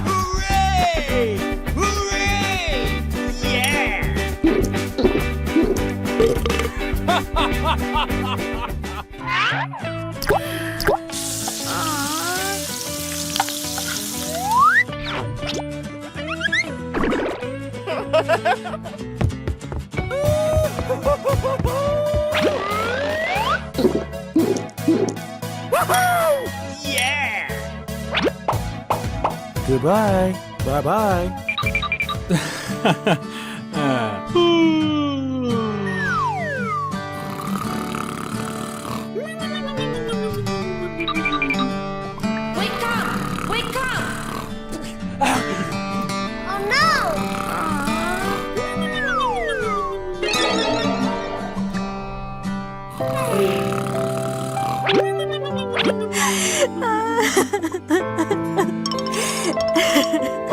Hooray! Hooray! Yeah! Woohoo! Yeah! Goodbye. Bye-bye. Wake up! Wake up!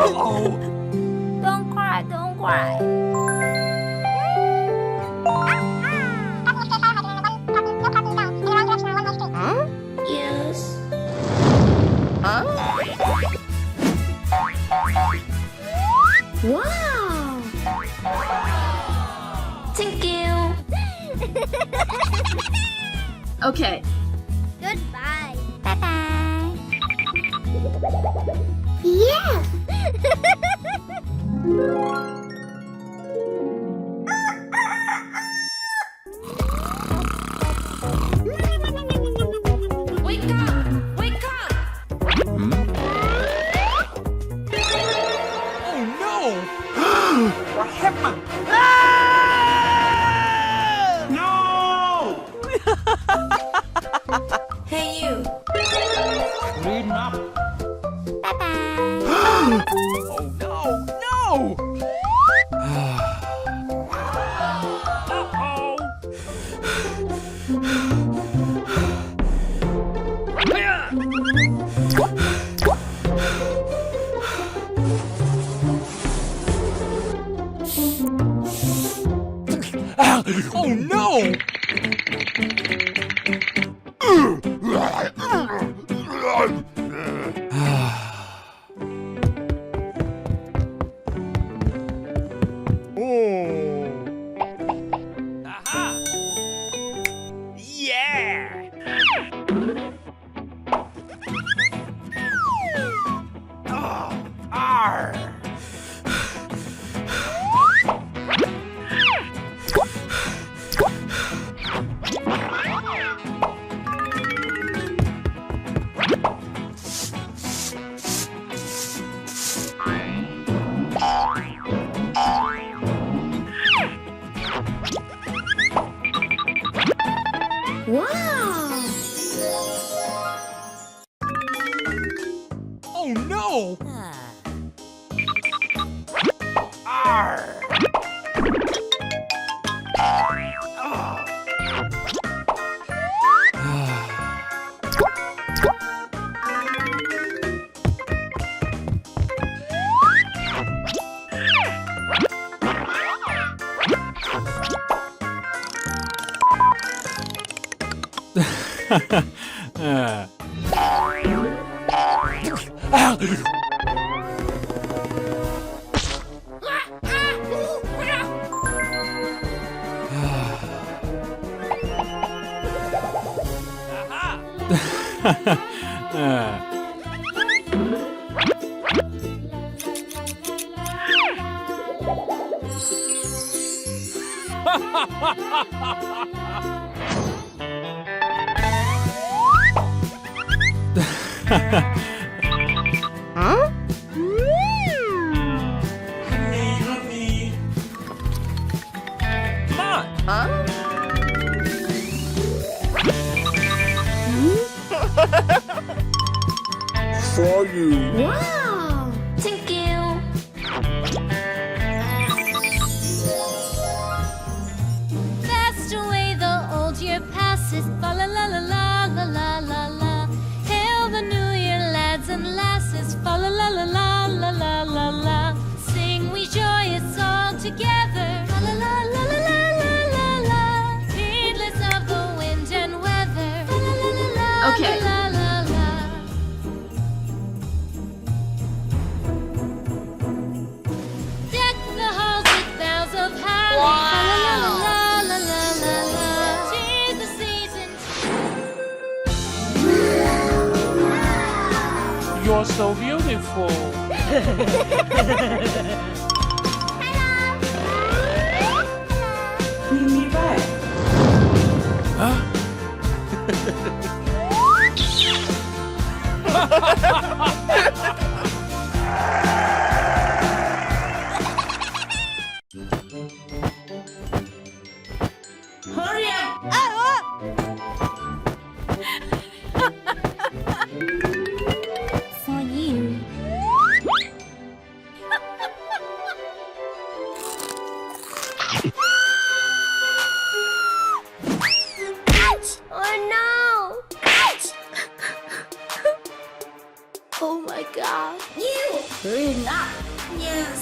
Oh Uh-oh! no! Don't cry, don't cry. Huh? Yes. Huh? Wow! Thank you. Okay. Goodbye. Bye-bye. Yes! Wake up! Wake up! Oh no! What happened? No! Hey you. Clean up! Bye-bye. Oh no! No! Uh-oh! Oh no! Aha! Yeah! Oh, arr! Wow! Oh no! Arr! Huh? Honey. Come on. Huh? For you. Wow! Thank you. Fast away the old year passes. Fa la la la la la la la la. Hail the new year, lads and lasses. Fa la la la la la la la la. Sing we joyous all together. La la la la la la la la la. Heedless of the wind and weather. La la Okay. la la la. Deck the halls with boughs of holly. La la la la la la. Cheer the season. You're so beautiful. Mimi back. Hurry up. For you. Ouch! Oh no! Ouch! Oh my god. You. Hurry up. Yes.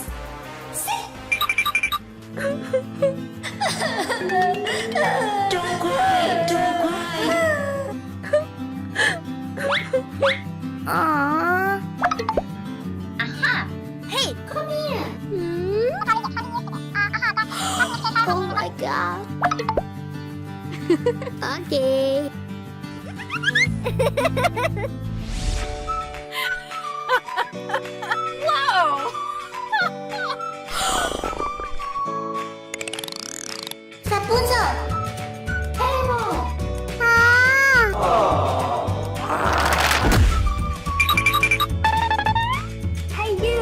Don't cry. Don't cry. Aww. Aha! Hey, come here. Oh my god. Okay. Whoa! Rapunzel! Elmo! Hey you!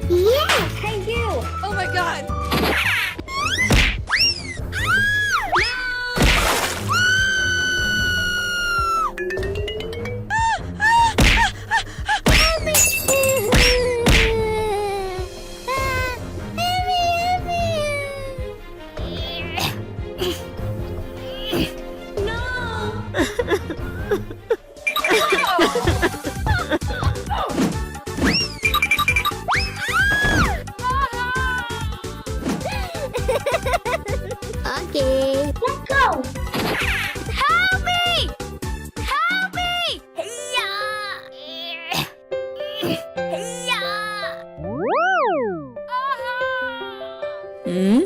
Yeah! Hey you! Oh my god. Help me! Okay. Let's go. Help me! Help me! Hiya! Hiya! Hmm?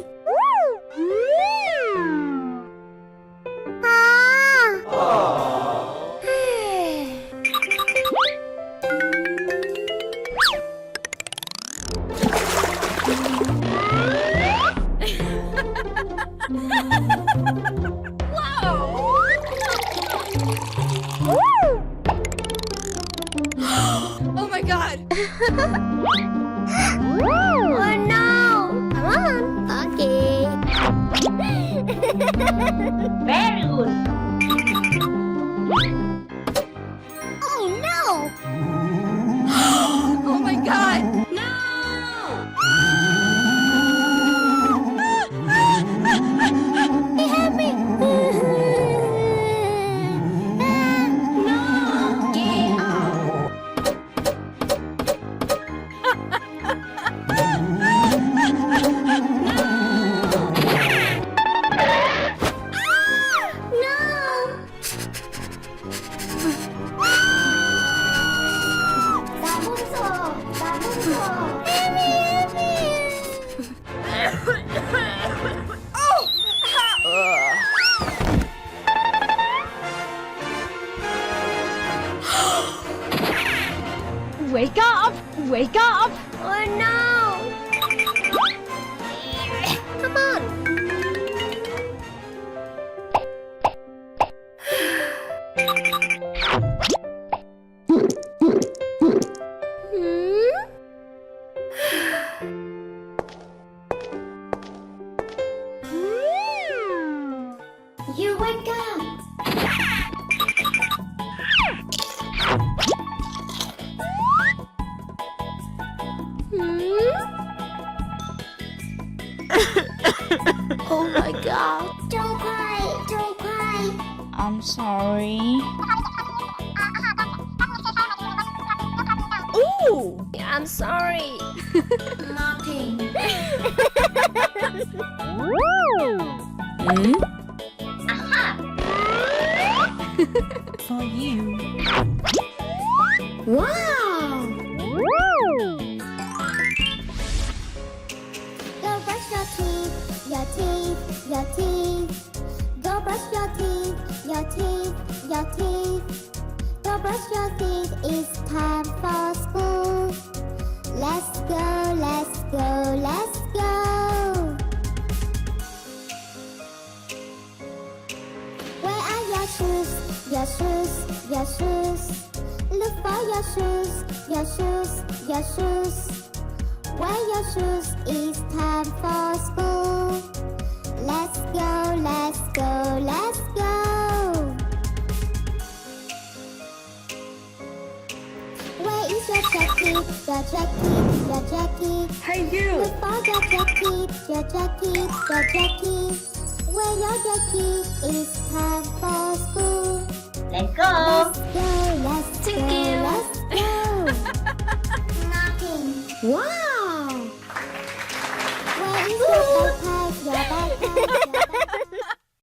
Oh my god. Oh no! Come on. Okay. Very good. Oh no! Oh my god. No. Help me! No. Get out. No! Rapunzel! Rapunzel! Help me! Wake up! Wake up! Oh no! Come on! Hmm? You wake up! Oh my god. Don't cry, don't cry. I'm sorry. Ooh! I'm sorry. Nothing. Hmm? Aha. For you. Wow! Go brush your teeth, your teeth, your teeth. Go brush your teeth, your teeth, your teeth. Go brush your teeth, it's time for school. Let's go, let's go, let's go. Where are your shoes, your shoes, your shoes? Look for your shoes, your shoes, your shoes. Wear your shoes, it's time for school. Let's go, let's go, let's go. Where is your jacket, your jacket, your jacket? Hey you. Look for your jacket, your jacket, your jacket. Wear your jacket, it's time for school. Let's go. Let's go, let's Thank go, you. let's go. Nothing. Wow! Where is your backpack?